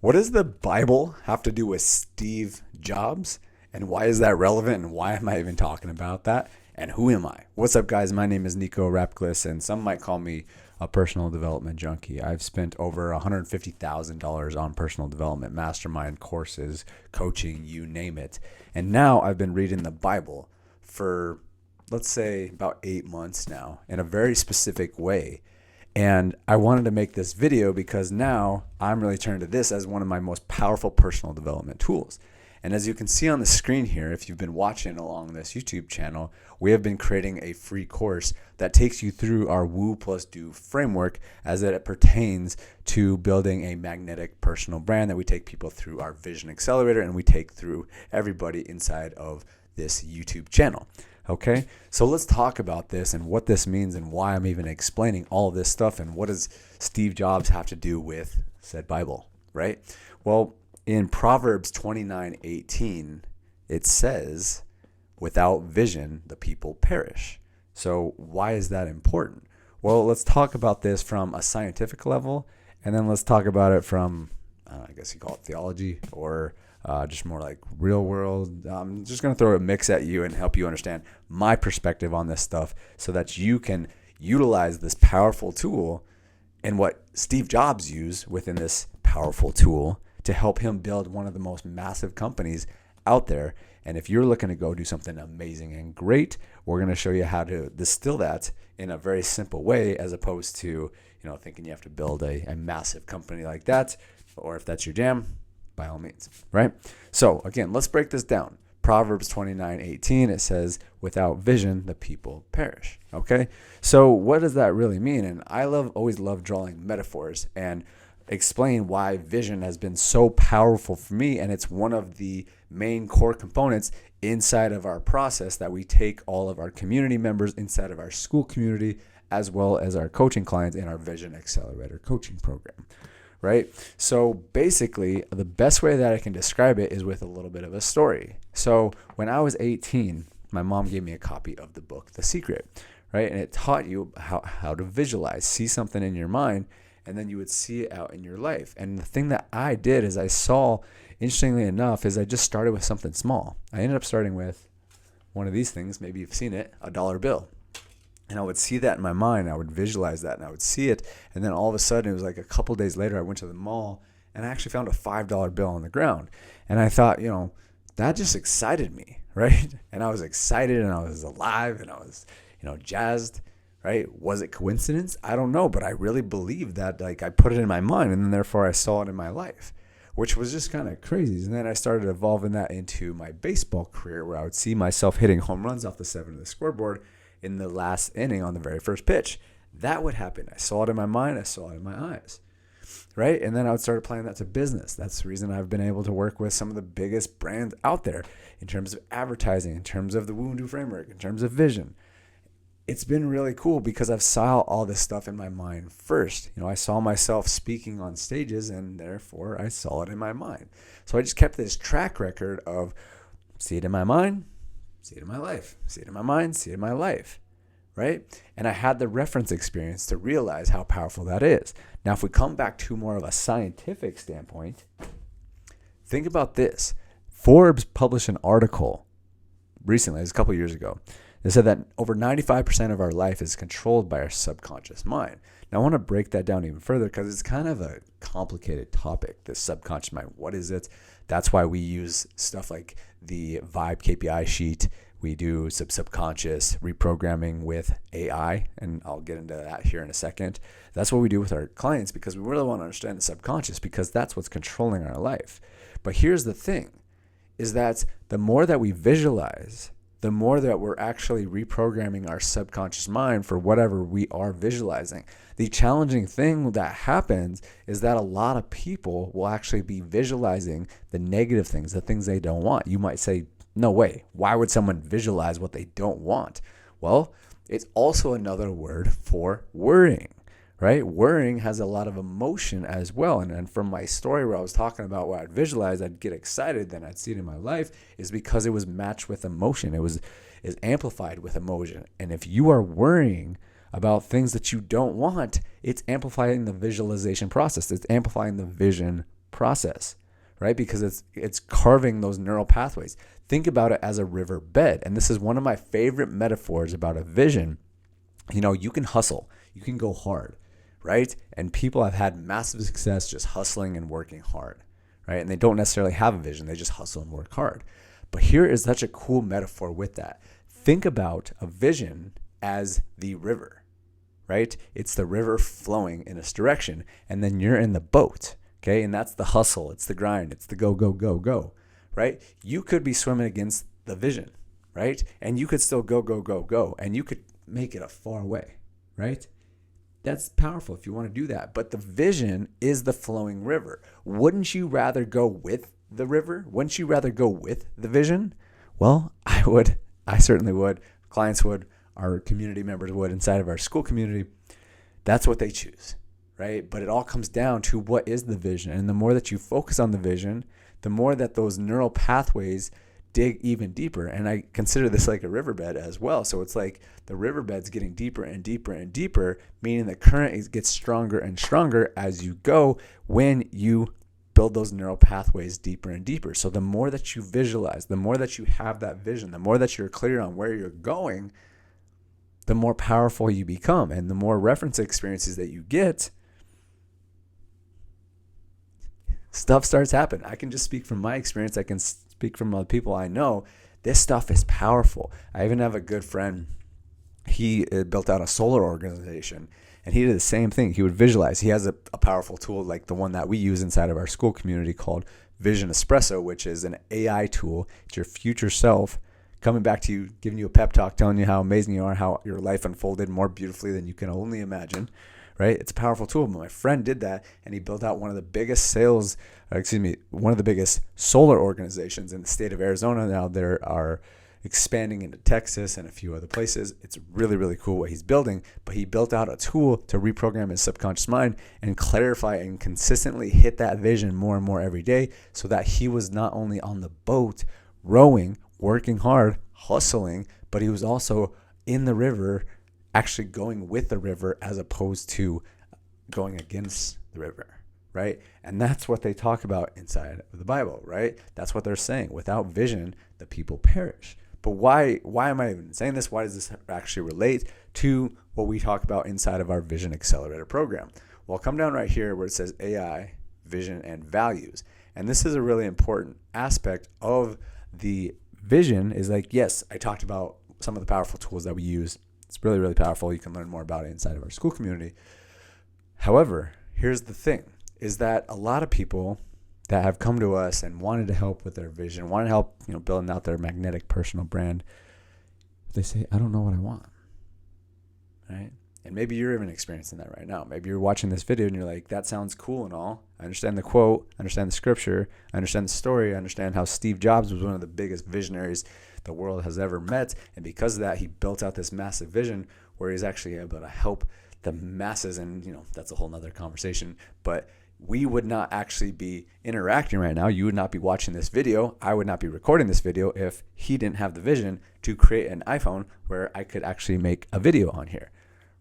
What does the Bible have to do with Steve Jobs? And why is that relevant? And why am I even talking about that? And who am I? What's up, guys? My name is Nico Rapklis, and some might call me a personal development junkie. I've spent over $150,000 on personal development, mastermind courses, coaching, you name it. And now I've been reading the Bible for, let's say, about 8 months now in a very specific way. And I wanted to make this video because now I'm really turning to this as one of my most powerful personal development tools. And as you can see on the screen here, if you've been watching along this YouTube channel, we have been creating a free course that takes you through our Woo+Do framework as it pertains to building a magnetic personal brand that we take people through our Vision Accelerator and we take through everybody inside of this YouTube channel. Okay, so let's talk about this and what this means and why I'm even explaining all of this stuff and what does Steve Jobs have to do with said Bible, right? Well, in Proverbs 29:18, it says, without vision, the people perish. So why is that important? Well, let's talk about this from a scientific level, and then let's talk about it from, I guess you call it theology or just more like real world. I'm just going to throw a mix at you and help you understand my perspective on this stuff so that you can utilize this powerful tool and what Steve Jobs used within this powerful tool to help him build one of the most massive companies out there. And if you're looking to go do something amazing and great, we're going to show you how to distill that in a very simple way, as opposed to, thinking you have to build a massive company like that, or if that's your jam, by all means, right? So again, let's break this down. Proverbs 29:18, it says, without vision, the people perish. Okay. So what does that really mean? And I always love drawing metaphors and explain why vision has been so powerful for me. And it's one of the main core components inside of our process that we take all of our community members inside of our school community, as well as our coaching clients in our Vision Accelerator coaching program. Right? So basically, the best way that I can describe it is with a little bit of a story. So when I was 18, my mom gave me a copy of the book, The Secret, right? And it taught you how to visualize, see something in your mind, and then you would see it out in your life. And the thing that I did is I saw, interestingly enough, is I just started with something small. I ended up starting with one of these things, maybe you've seen it, a dollar bill. And I would see that in my mind. I would visualize that and I would see it. And then all of a sudden, it was like a couple days later, I went to the mall and I actually found a $5 bill on the ground. And I thought, that just excited me, right? And I was excited and I was alive and I was, jazzed, right? Was it coincidence? I don't know. But I really believed that, I put it in my mind and then therefore I saw it in my life, which was just kind of crazy. And then I started evolving that into my baseball career, where I would see myself hitting home runs off the 7 of the scoreboard in the last inning on the very first pitch. That would happen. I saw it in my mind. I saw it in my eyes, right? And then I would start applying that to business. That's the reason I've been able to work with some of the biggest brands out there in terms of advertising, in terms of the Woo+Do framework, in terms of vision. It's been really cool because I've saw all this stuff in my mind first. I saw myself speaking on stages and therefore I saw it in my mind. So I just kept this track record of see it in my mind, see it in my life, see it in my mind, see it in my life, right? And I had the reference experience to realize how powerful that is. Now, if we come back to more of a scientific standpoint, think about this. Forbes published an article recently, it was a couple of years ago. They said that over 95% of our life is controlled by our subconscious mind. Now, I want to break that down even further because it's kind of a complicated topic, the subconscious mind. What is it? That's why we use stuff like the Vibe KPI sheet. We do subconscious reprogramming with AI, and I'll get into that here in a second. That's what we do with our clients because we really want to understand the subconscious because that's what's controlling our life. But here's the thing, is that the more that we visualize, the more that we're actually reprogramming our subconscious mind for whatever we are visualizing. The challenging thing that happens is that a lot of people will actually be visualizing the negative things, the things they don't want. You might say, no way. Why would someone visualize what they don't want? Well, it's also another word for worrying, right? Worrying has a lot of emotion as well. And from my story where I was talking about what I'd visualize, I'd get excited, then I'd see it in my life, is because it was matched with emotion. It was amplified with emotion. And if you are worrying about things that you don't want, it's amplifying the visualization process. It's amplifying the vision process, right? Because it's carving those neural pathways. Think about it as a river bed. And this is one of my favorite metaphors about a vision. You can hustle, you can go hard, right? And people have had massive success just hustling and working hard, right? And they don't necessarily have a vision, they just hustle and work hard. But here is such a cool metaphor with that. Think about a vision as the river, right? It's the river flowing in this direction, and then you're in the boat, okay? And that's the hustle, it's the grind, it's the go, go, go, go, right? You could be swimming against the vision, right? And you could still go, go, go, go, and you could make it a far way, right? That's powerful if you want to do that. But the vision is the flowing river. Wouldn't you rather go with the river? Wouldn't you rather go with the vision? Well, I would. I certainly would. Clients would. Our community members would inside of our Skool community. That's what they choose, right? But it all comes down to what is the vision. And the more that you focus on the vision, the more that those neural pathways dig even deeper. And I consider this like a riverbed as well. So it's like the riverbed's getting deeper and deeper and deeper, meaning the current gets stronger and stronger as you go when you build those neural pathways deeper and deeper. So the more that you visualize, the more that you have that vision, the more that you're clear on where you're going, the more powerful you become. And the more reference experiences that you get, stuff starts happening. I can just speak from my experience. I can speak from other people I know. This stuff is powerful. I even have a good friend. He built out a solar organization, and he did the same thing. He would visualize. He has a powerful tool like the one that we use inside of our Skool community called Vision Espresso, which is an AI tool. It's your future self coming back to you, giving you a pep talk, telling you how amazing you are, how your life unfolded more beautifully than you can only imagine, right? It's a powerful tool. My friend did that, and he built out one of the biggest one of the biggest solar organizations in the state of Arizona. Now there are expanding into Texas and a few other places. It's really, really cool what he's building, but he built out a tool to reprogram his subconscious mind and clarify and consistently hit that vision more and more every day, so that he was not only on the boat, rowing, working hard, hustling, but he was also in the river, actually going with the river as opposed to going against the river, right? And that's what they talk about inside of the Bible, right? That's what they're saying. Without vision, the people perish. But why am I even saying this? Why does this actually relate to what we talk about inside of our Vision Accelerator program? Well, come down right here where it says AI, vision, and values. And this is a really important aspect of the vision. Is like, yes, I talked about some of the powerful tools that we use. It's really, really powerful. You can learn more about it inside of our Skool community. However, here's the thing, is that a lot of people that have come to us and wanted to help with their vision, wanted help, building out their magnetic personal brand, they say, I don't know what I want, right? And maybe you're even experiencing that right now. Maybe you're watching this video and you're like, that sounds cool and all. I understand the quote, I understand the scripture, I understand the story, I understand how Steve Jobs was one of the biggest visionaries the world has ever met. And because of that, he built out this massive vision where he's actually able to help the masses. And, that's a whole nother conversation. But we would not actually be interacting right now. You would not be watching this video. I would not be recording this video if he didn't have the vision to create an iPhone where I could actually make a video on here,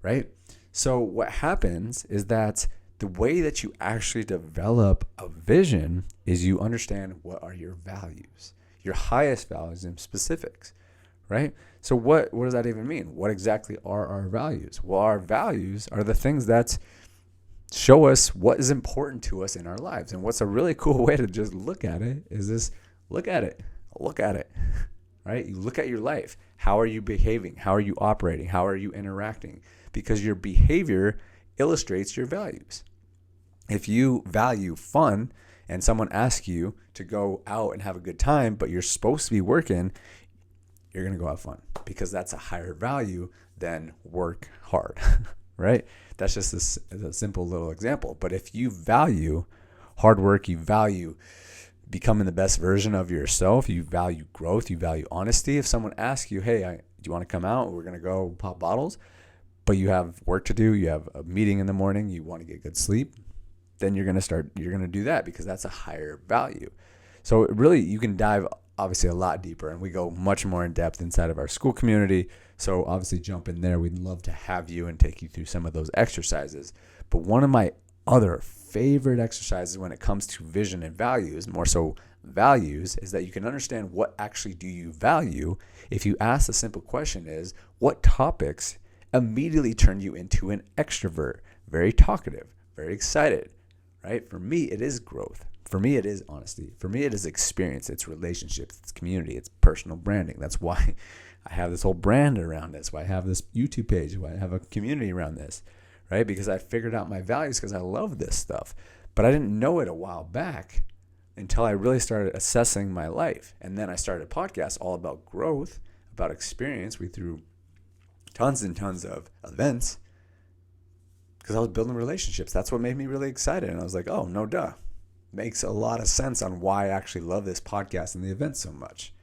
right? So what happens is that the way that you actually develop a vision is you understand what are your values, your highest values and specifics, right? So what does that even mean? What exactly are our values? Well, our values are the things that show us what is important to us in our lives. And what's a really cool way to just look at it is this: look at it, right? You look at your life. How are you behaving? How are you operating? How are you interacting? Because your behavior illustrates your values. If you value fun and someone asks you to go out and have a good time, but you're supposed to be working, you're going to go have fun because that's a higher value than work hard, right? That's just a simple little example. But if you value hard work, you value becoming the best version of yourself, you value growth, you value honesty. If someone asks you, hey, do you want to come out? We're going to go pop bottles, but you have work to do, you have a meeting in the morning, you want to get good sleep, then you're going to do that because that's a higher value. So really, you can dive obviously a lot deeper, and we go much more in depth inside of our Skool community. So obviously jump in there. We'd love to have you and take you through some of those exercises. But one of my other favorite exercises when it comes to vision and values, more so values, is that you can understand what actually do you value if you ask the simple question is, what topics immediately turn you into an extrovert, very talkative, very excited, right? For me, it is growth. For me, it is honesty. For me, it is experience. It's relationships. It's community. It's personal branding. That's why I have this whole brand around this, why I have this YouTube page, why I have a community around this, right? Because I figured out my values because I love this stuff. But I didn't know it a while back until I really started assessing my life. And then I started a podcast all about growth, about experience. We threw tons and tons of events because I was building relationships. That's what made me really excited. And I was like, oh, no duh. Makes a lot of sense on why I actually love this podcast and the event so much.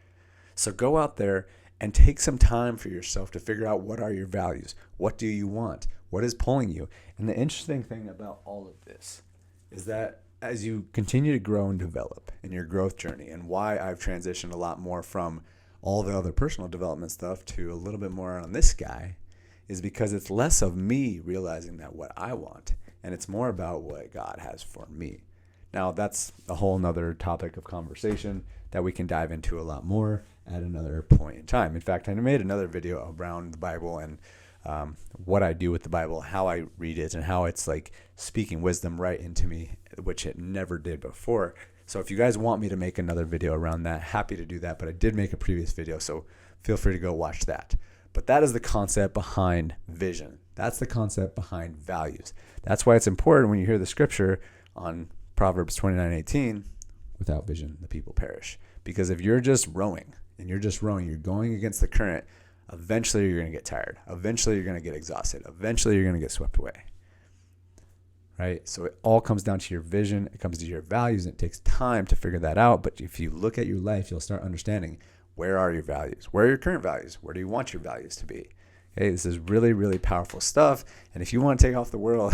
So go out there and take some time for yourself to figure out what are your values. What do you want? What is pulling you? And the interesting thing about all of this is that as you continue to grow and develop in your growth journey, and why I've transitioned a lot more from all the other personal development stuff to a little bit more on this guy, is because it's less of me realizing that what I want, and it's more about what God has for me. Now, that's a whole nother topic of conversation that we can dive into a lot more at another point in time. In fact, I made another video around the Bible and what I do with the Bible, how I read it, and how it's like speaking wisdom right into me, which it never did before. So if you guys want me to make another video around that, happy to do that. But I did make a previous video, so feel free to go watch that. But that is the concept behind vision. That's the concept behind values. That's why it's important when you hear the scripture on Proverbs 29:18, without vision, the people perish. Because if you're just rowing, you're going against the current, eventually you're going to get tired. Eventually you're going to get exhausted. Eventually you're going to get swept away. Right? So it all comes down to your vision. It comes to your values, and it takes time to figure that out. But if you look at your life, you'll start understanding, where are your values? Where are your current values? Where do you want your values to be? Okay, this is really, really powerful stuff. And if you want to take off the world,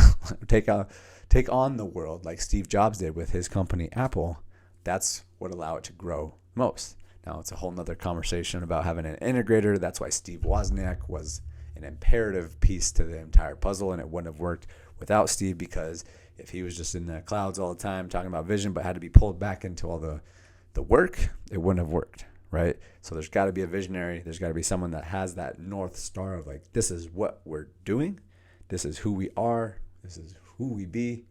take on the world like Steve Jobs did with his company Apple, that's what allowed it to grow most. Now, it's a whole nother conversation about having an integrator. That's why Steve Wozniak was an imperative piece to the entire puzzle, and it wouldn't have worked without Steve, because if he was just in the clouds all the time talking about vision but had to be pulled back into all the work, it wouldn't have worked, right? So there's got to be a visionary. There's got to be someone that has that North Star of like, this is what we're doing. This is who we are. This is who we be.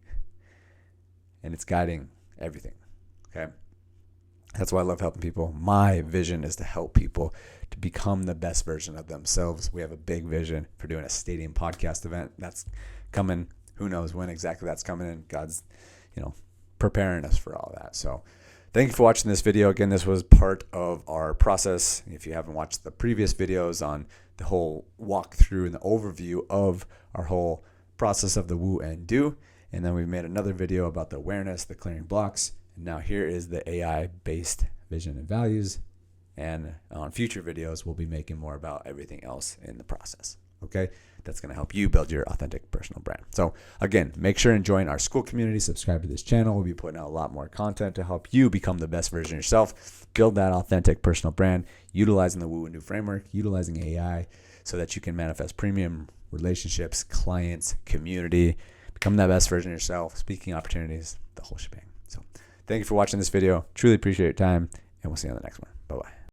And it's guiding everything, okay? That's why I love helping people. My vision is to help people to become the best version of themselves. We have a big vision for doing a stadium podcast event. That's coming. Who knows when exactly that's coming in. God's, preparing us for all that. So thank you for watching this video. Again, this was part of our process. If you haven't watched the previous videos on the whole walkthrough and the overview of our whole process of the Woo+Do, and then we made another video about the awareness, the clearing blocks. And now here is the AI-based vision and values. And on future videos, we'll be making more about everything else in the process. Okay? That's going to help you build your authentic personal brand. So again, make sure and join our Skool community. Subscribe to this channel. We'll be putting out a lot more content to help you become the best version of yourself. Build that authentic personal brand, utilizing the Woo+Do framework, utilizing AI, so that you can manifest premium relationships, clients, community, become that best version of yourself, speaking opportunities, the whole shebang. So thank you for watching this video. Truly appreciate your time, and we'll see you on the next one. Bye-bye.